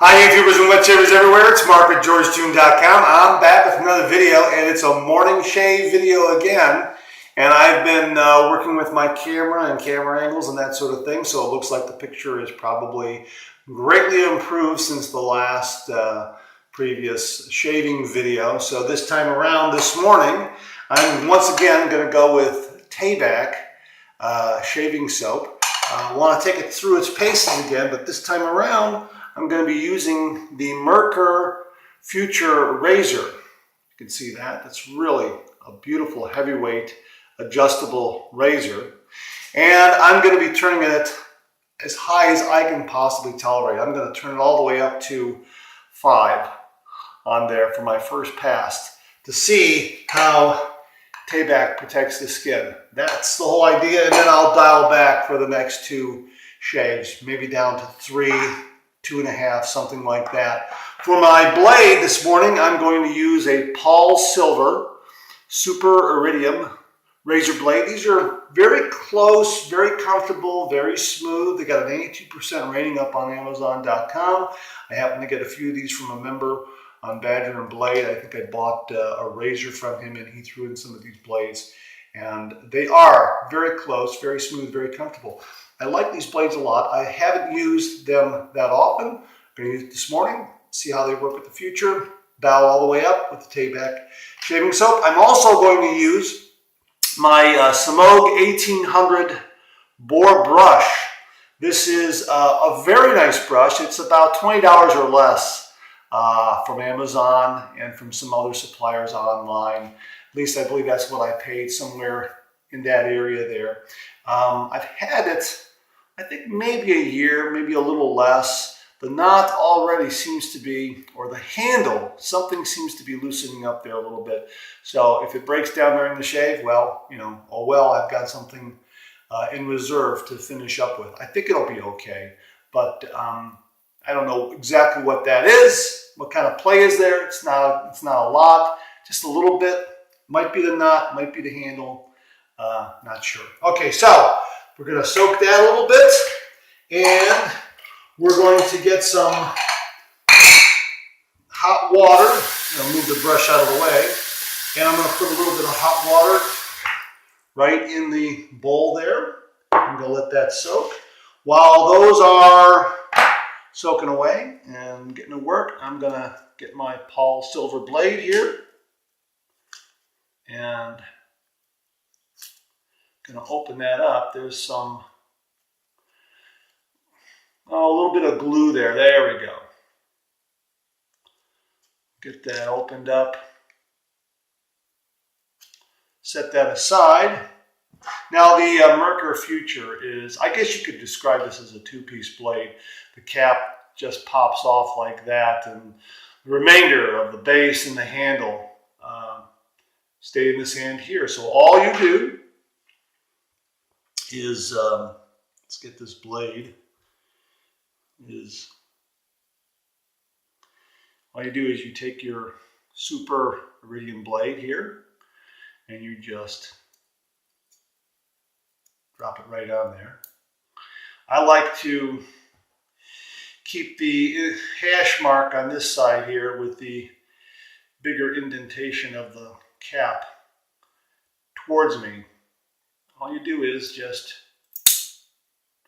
Hi YouTubers and wet shavers everywhere, it's Mark at GeorgeTune.com. I'm back with another video, and it's a morning shave video again. And I've been working with my camera and camera angles and that sort of thing, so it looks like the picture is probably greatly improved since the last previous shaving video. So this time around, this morning, I'm once again going to go with Tabac shaving soap. I want to take it through its paces again, but this time around, I'm going to be using the Merkur Futur razor. You can see that. That's really a beautiful, heavyweight, adjustable razor. And I'm going to be turning it as high as I can possibly tolerate. I'm going to turn it all the way up to 5 on there for my first pass to see how Tabac protects the skin. That's the whole idea, and then I'll dial back for the next 2 shaves, maybe down to 3, 2.5, something like that. For my blade this morning, I'm going to use a Paul Silver Super Iridium razor blade. These are very close, very comfortable, very smooth. They got an 82% rating up on Amazon.com. I happen to get a few of these from a member on Badger and Blade. I think I bought a razor from him, and he threw in some of these blades. And they are very close, very smooth, very comfortable. I like these blades a lot. I haven't used them that often. I'm going to use it this morning, see how they work with the future, dial all the way up with the Tabac shaving soap. I'm also going to use my Samog 1800 Boar brush. This is a very nice brush. It's about $20 or less from Amazon and from some other suppliers online. At least I believe that's what I paid, somewhere in that area there. I've had it, I think maybe a year, maybe a little less. The knot already seems to be, or the handle, something seems to be loosening up there a little bit. So if it breaks down during the shave, well, oh well, I've got something in reserve to finish up with. I think it'll be okay, but I don't know exactly what that is, what kind of play is there. It's not a lot, just a little bit. Might be the knot, might be the handle, not sure. Okay, so we're going to soak that a little bit, and we're going to get some hot water. I'll move the brush out of the way, and I'm going to put a little bit of hot water right in the bowl there. I'm going to let that soak. While those are soaking away and getting to work, I'm going to get my Paul Silver blade here, and going to open that up. There's some, a little bit of glue there. There we go. Get that opened up. Set that aside. Now the Merkur Futur is, I guess you could describe this as a 2-piece blade. The cap just pops off like that, and the remainder of the base and the handle stay in this hand here. So all you do is, let's get this blade, all you do is you take your Super Iridium blade here, and you just drop it right on there. I like to keep the hash mark on this side here with the bigger indentation of the cap towards me. All you do is just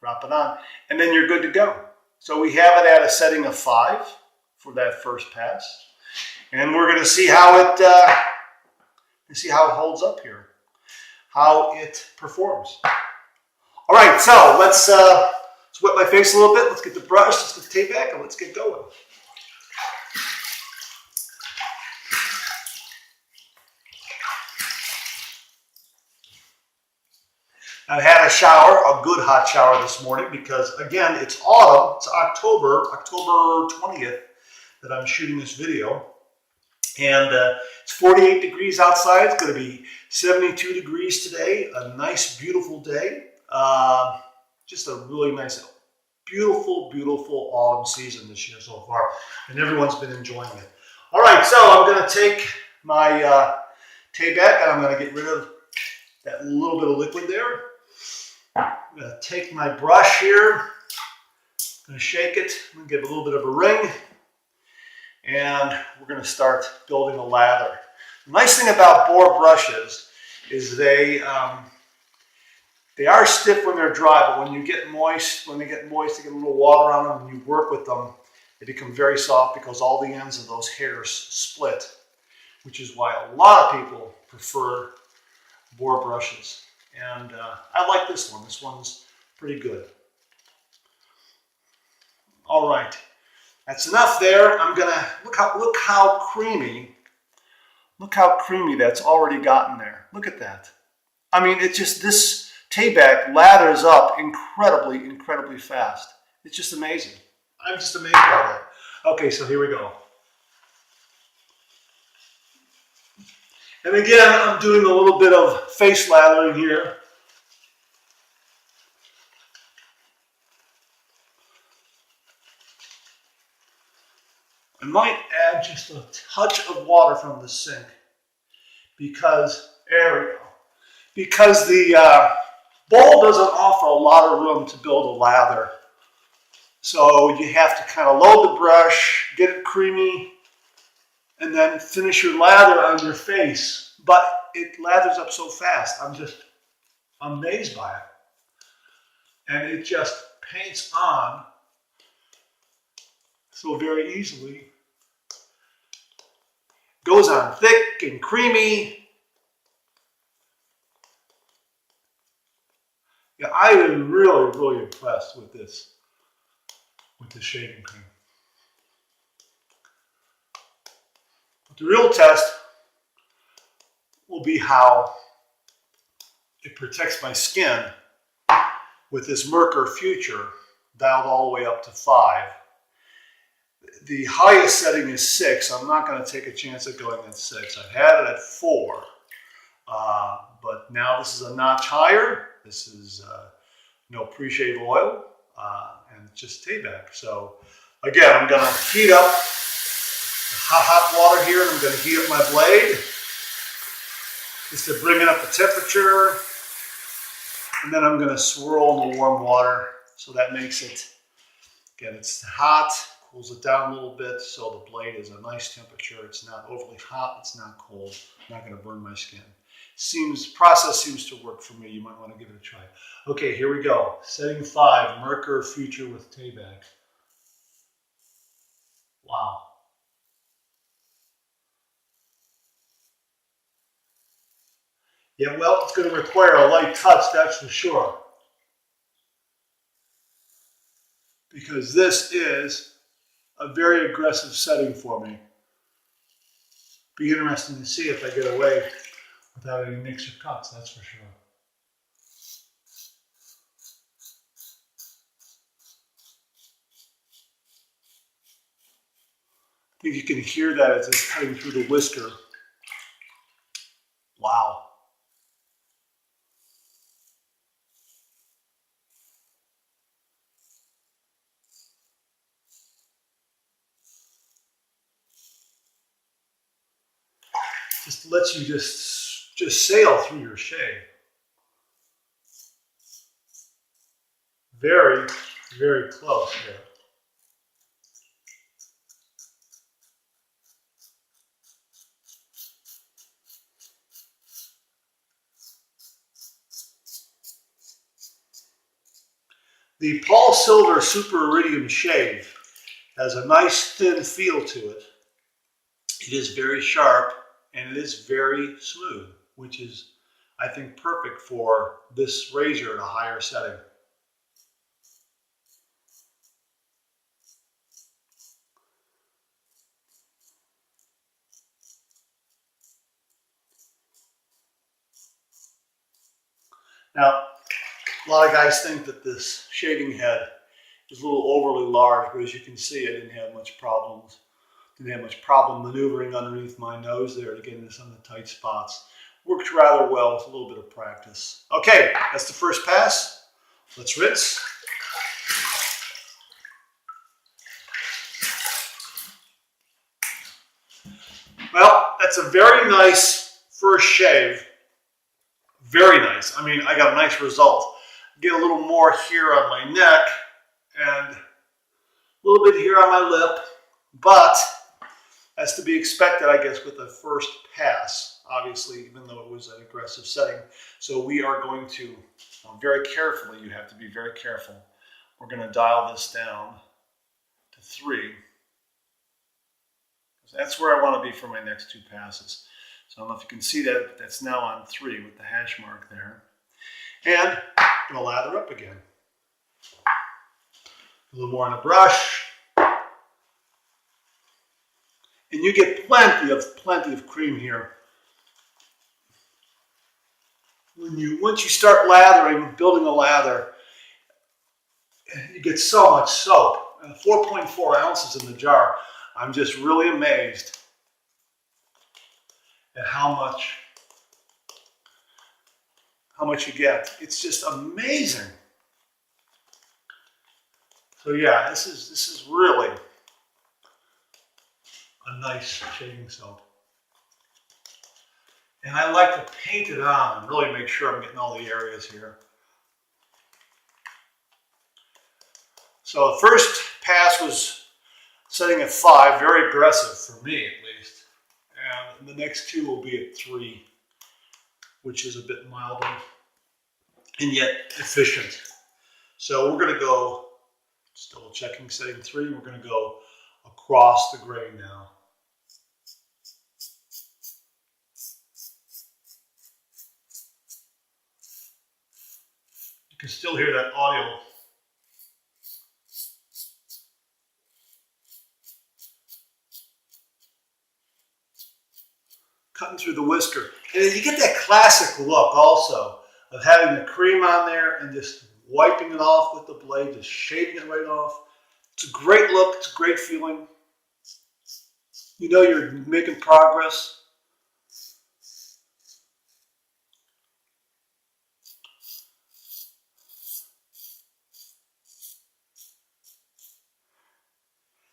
drop it on, and then you're good to go. So we have it at a setting of 5 for that first pass, and we're going to see how it holds up here, how it performs. All right, so let's wet my face a little bit. Let's get the brush, let's get the Tabac, and let's get going. I've had a shower, a good hot shower this morning, because again, it's autumn. It's October 20th that I'm shooting this video. And it's 48 degrees outside. It's going to be 72 degrees today. A nice, beautiful day. Just a really nice, beautiful, beautiful autumn season this year so far. And everyone's been enjoying it. All right, so I'm going to take my Tabac, and I'm going to get rid of that little bit of liquid there. I'm going to take my brush here, I'm going to shake it. I'm going to give it a little bit of a ring. And we're going to start building a lather. The nice thing about boar brushes is they are stiff when they're dry, but when they get moist, they get a little water on them, and you work with them, they become very soft because all the ends of those hairs split, which is why a lot of people prefer boar brushes. And I like this one. This one's pretty good. All right, that's enough there. I'm gonna look how creamy that's already gotten there. Look at that. I mean, it's just, this Tabac lathers up incredibly fast. It's just amazing. I'm just amazed by that. Okay, so here we go. And again, I'm doing a little bit of face lathering here. I might add just a touch of water from the sink because, there we go. Because the bowl doesn't offer a lot of room to build a lather. So you have to kind of load the brush, get it creamy, and then finish your lather on your face. But it lathers up so fast. I'm just amazed by it. And it just paints on so very easily. Goes on thick and creamy. Yeah, I am really impressed with this shaving cream. But the real test will be how it protects my skin with this Merkur Futur dialed all the way up to 5. The highest setting is 6. I'm not going to take a chance at going at 6. I've had it at 4. But now this is a notch higher. This is no pre-shave oil and just Tabac. So again, I'm going to heat up hot water here, and I'm going to heat up my blade just to bring it up the temperature. And then I'm going to swirl in the warm water, so that makes it, again, it's hot, cools it down a little bit, so the blade is a nice temperature. It's not overly hot, it's not cold. I'm not going to burn my skin. Process seems to work for me. You might want to give it a try. Okay, here we go. Setting 5, Merkur Futur with Tabac. Wow. Yeah, well, it's going to require a light touch, that's for sure. Because this is a very aggressive setting for me. Be interesting to see if I get away without any nicks or cuts, that's for sure. I think you can hear that as it's cutting through the whisker. Wow. Just lets you just sail through your shave. Very close here. The Paul Silver Super Iridium shave has a nice thin feel to it. It is very sharp and it is very smooth, which is, I think, perfect for this razor at a higher setting. Now, a lot of guys think that this shaving head is a little overly large, but as you can see, I didn't have much problem maneuvering underneath my nose there to get into some of the tight spots. Worked rather well with a little bit of practice. Okay, that's the first pass. Let's rinse. Well, that's a very nice first shave. Very nice. I mean, I got a nice result. Get a little more here on my neck, and A little bit here on my lip, but that's to be expected, I guess, with the first pass, obviously, even though it was an aggressive setting. So we are going to, very carefully, you have to be very careful. We're going to dial this down to 3. That's where I want to be for my next 2 passes. So I don't know if you can see that, but that's now on 3 with the hash mark there. And I'm going to lather up again. A little more on the brush. And you get plenty of cream here. Once you start lathering, building a lather, you get so much soap. 4.4 ounces in the jar. I'm just really amazed at how much you get. It's just amazing. So yeah, this is really a nice shaving soap. And I like to paint it on and really make sure I'm getting all the areas here. So the first pass was setting at 5, very aggressive for me at least. And the next 2 will be at 3, which is a bit milder and yet efficient. So we're going to go, just double checking setting 3, we're going to go across the grain now. You can still hear that audio. Cutting through the whisker. And you get that classic look also of having the cream on there and just wiping it off with the blade, just shaving it right off. It's a great look, it's a great feeling. You know you're making progress.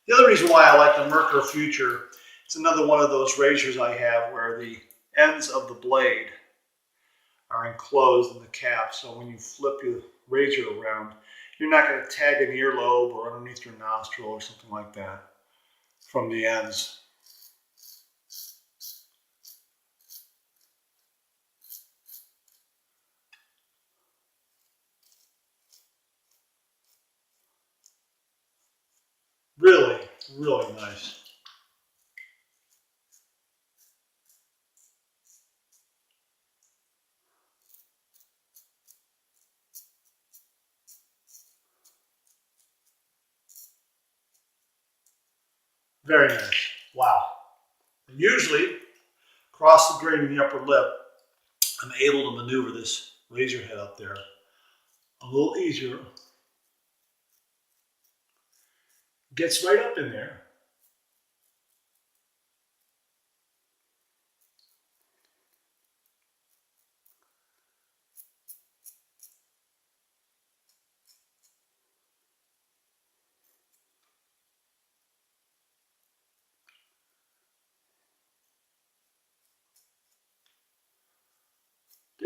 The other reason why I like the Merkur Futur, it's another one of those razors I have where the ends of the blade are enclosed in the cap. So when you flip your razor around, you're not going to tag an earlobe or underneath your nostril or something like that from the ends. Really, really nice. Very nice. Wow. And usually, across the grain in the upper lip, I'm able to maneuver this razor head up there a little easier. Gets right up in there.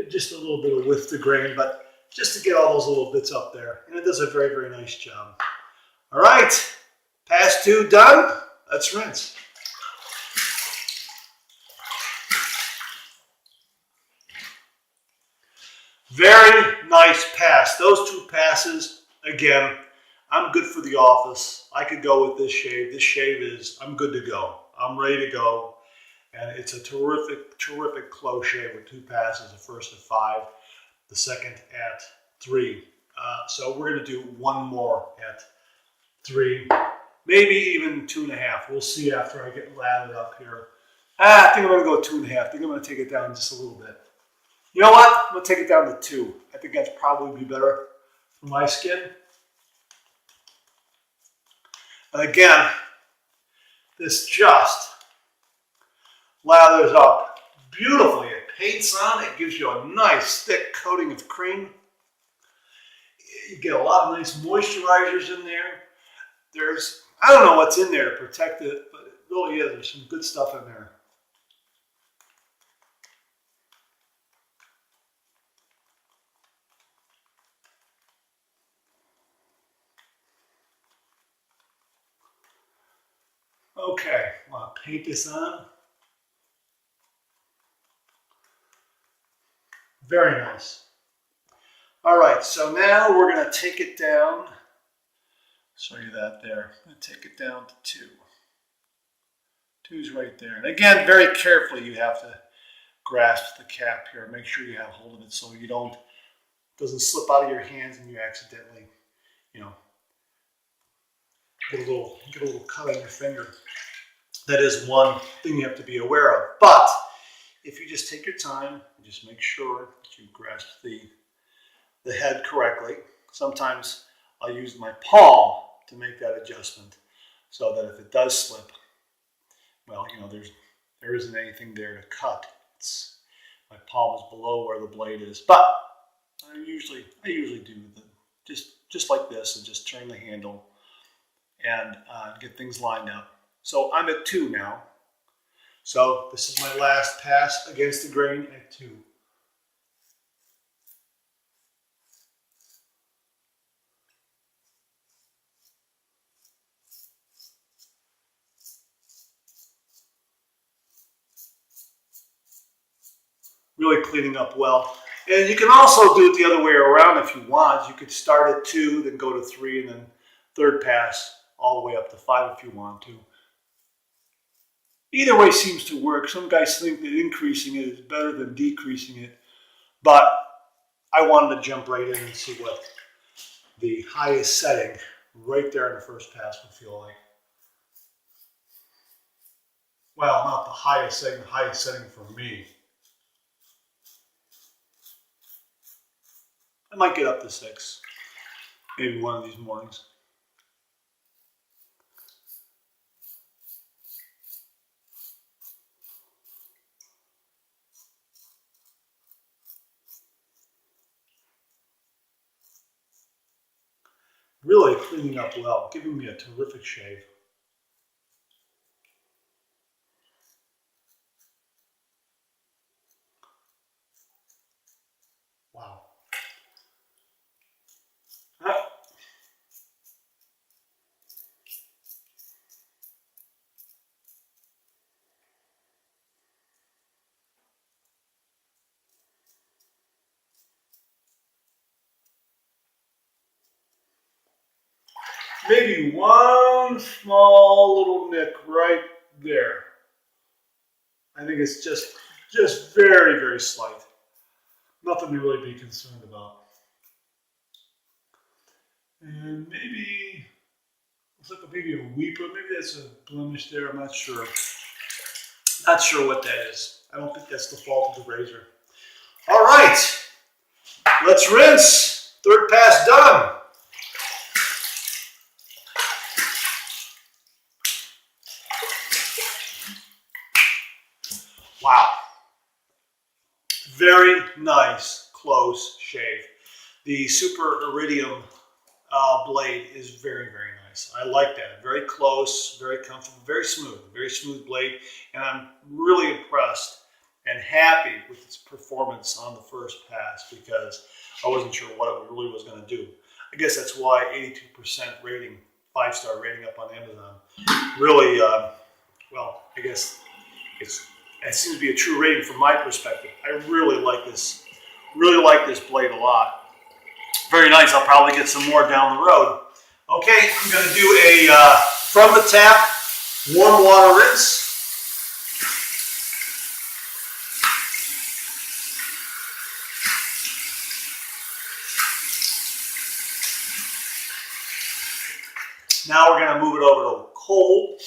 Just a little bit of width to grain, but just to get all those little bits up there. And it does a very, very nice job. All right, pass 2 done. Let's rinse. Very nice pass. Those 2 passes, again, I'm good for the office. I could go with this shave. This shave is, I'm good to go. I'm ready to go. And it's a terrific, terrific close shave with 2 passes, the first at 5, the second at 3. So we're going to do 1 more at 3, maybe even 2.5. We'll see after I get lathered up here. I think I'm going to go 2.5. I think I'm going to take it down just a little bit. You know what? I'm going to take it down to 2. I think that's probably be better for my skin. And again, this just lathers up beautifully. It paints on, it gives you a nice thick coating of cream. You get a lot of nice moisturizers in there. I don't know what's in there to protect it, but it really is. There's some good stuff in there. Okay, I'll paint this on. Very nice. All right, so now we're going to take it down. Show you that there. I'm going to take it down to 2. 2's right there. And again, very carefully you have to grasp the cap here. Make sure you have hold of it so you don't, it doesn't slip out of your hands and you accidentally, get a little cut on your finger. That is one thing you have to be aware of. But if you just take your time, just make sure that you grasp the head correctly. Sometimes I'll use my palm to make that adjustment so that if it does slip, well, there isn't anything there to cut. My palm is below where the blade is, but I usually do just like this and just turn the handle and get things lined up. So I'm at 2 now. So this is my last pass against the grain at 2. Really cleaning up well. And you can also do it the other way around if you want. You could start at 2, then go to 3, and then third pass all the way up to 5 if you want to. Either way seems to work. Some guys think that increasing it is better than decreasing it. But I wanted to jump right in and see what the highest setting right there in the first pass would feel like. Well, not the highest setting for me. I might get up to 6, maybe one of these mornings. Really cleaning up well, giving me a terrific shave. Wow. Maybe one small little nick right there. I think it's just very, very slight. Nothing to really be concerned about. And maybe, looks like maybe a weeper. Maybe that's a blemish there. I'm not sure. Not sure what that is. I don't think that's the fault of the razor. All right, let's rinse. Third pass done. Wow. Very nice, close shave. The Super Iridium blade is very, very nice. I like that. Very close, very comfortable, very smooth blade. And I'm really impressed and happy with its performance on the first pass because I wasn't sure what it really was going to do. I guess that's why 82% rating, 5-star rating up on Amazon. Really, well, I guess it seems to be a true rating from my perspective. I really like this blade a lot. Very nice. I'll probably get some more down the road. Okay, I'm going to do a from the tap warm water rinse. Now we're going to move it over to cold.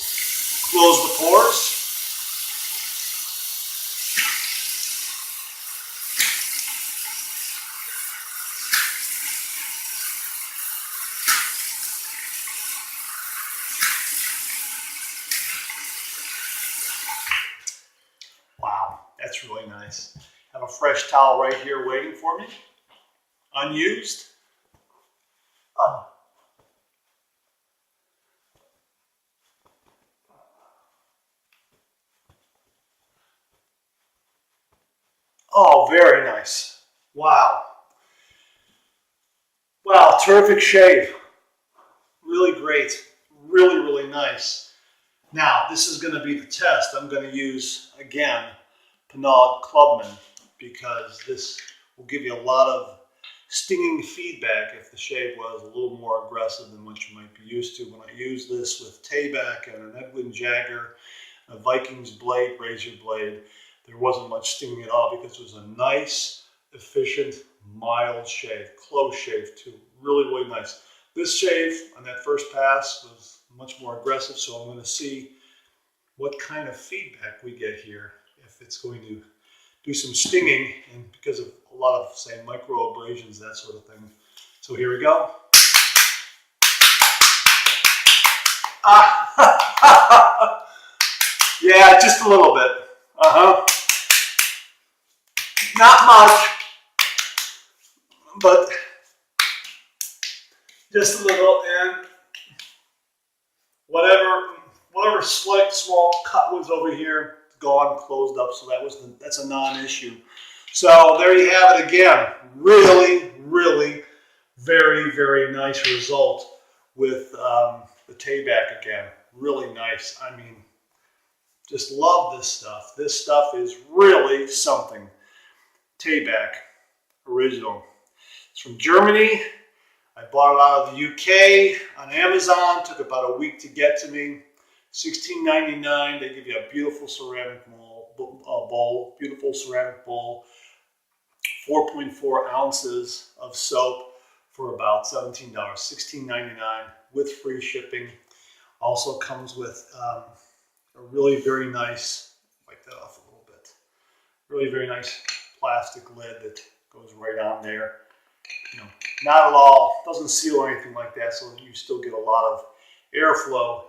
Close the pores. Wow, that's really nice. I have a fresh towel right here waiting for me, unused. Oh, very nice. Wow. Wow, terrific shave. Really great. Really, really nice. Now, this is going to be the test. I'm going to use, again, Pinard Clubman, because this will give you a lot of stinging feedback if the shave was a little more aggressive than what you might be used to. When I use this with Tabac and an Edwin Jagger, a Vikings blade, razor blade, there wasn't much stinging at all because it was a nice, efficient, mild shave, close shave too. Really, really nice. This shave on that first pass was much more aggressive, so I'm going to see what kind of feedback we get here, if it's going to do some stinging, and because of a lot of, say, microabrasions, that sort of thing. So here we go. Yeah, just a little bit. Not much, but just a little, and whatever slight small cut was over here, gone, closed up, so that's a non-issue. So there you have it again. Really, really very, very nice result with the Tabac again. Really nice. I mean, just love this stuff. This stuff is really something. Tabac, original. It's from Germany. I bought it out of the UK on Amazon. Took about a week to get to me. $16.99. They give you a beautiful ceramic bowl, beautiful ceramic bowl. 4.4 ounces of soap for about $17. $16.99 with free shipping. Also comes with a really very nice, wipe that off a little bit, really very nice plastic lid that goes right on there. You know, not at all, doesn't seal or anything like that, so you still get a lot of airflow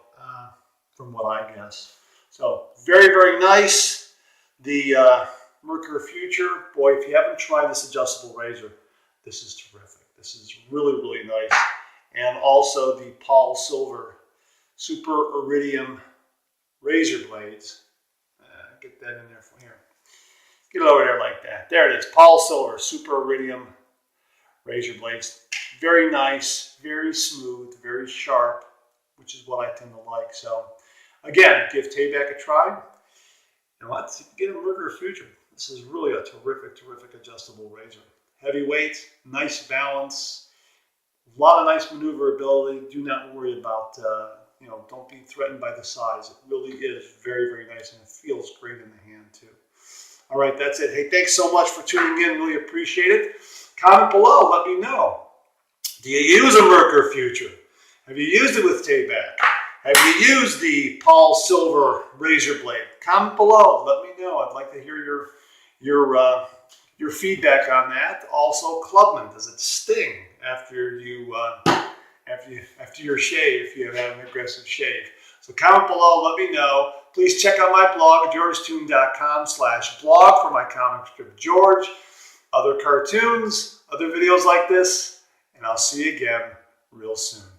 from what I guess. So very, very nice. The Merkur Futur, boy, if you haven't tried this adjustable razor, this is terrific. This is really, really nice. And also the Paul Silver Super Iridium razor blades. Get that in there from here. Get it over there like that. There it is. Paul Silver Super Iridium razor blades. Very nice, very smooth, very sharp, which is what I tend to like. So again, give Tabac a try. You know what? Get a Merkur Futur. This is really a terrific, terrific adjustable razor. Heavyweight, nice balance, a lot of nice maneuverability. Do not worry about, don't be threatened by the size. It really is very, very nice, and it feels great in the hand too. All right, that's it. Hey, thanks so much for tuning in. Really appreciate it. Comment below. Let me know. Do you use a Merkur Futur? Have you used it with Tabac? Have you used the Paul Silver razor blade? Comment below. Let me know. I'd like to hear your feedback on that. Also, Clubman, does it sting after your shave, if you have an aggressive shave? So comment below. Let me know. Please check out my blog, georgetoon.com/blog, for my comic strip George, other cartoons, other videos like this, and I'll see you again real soon.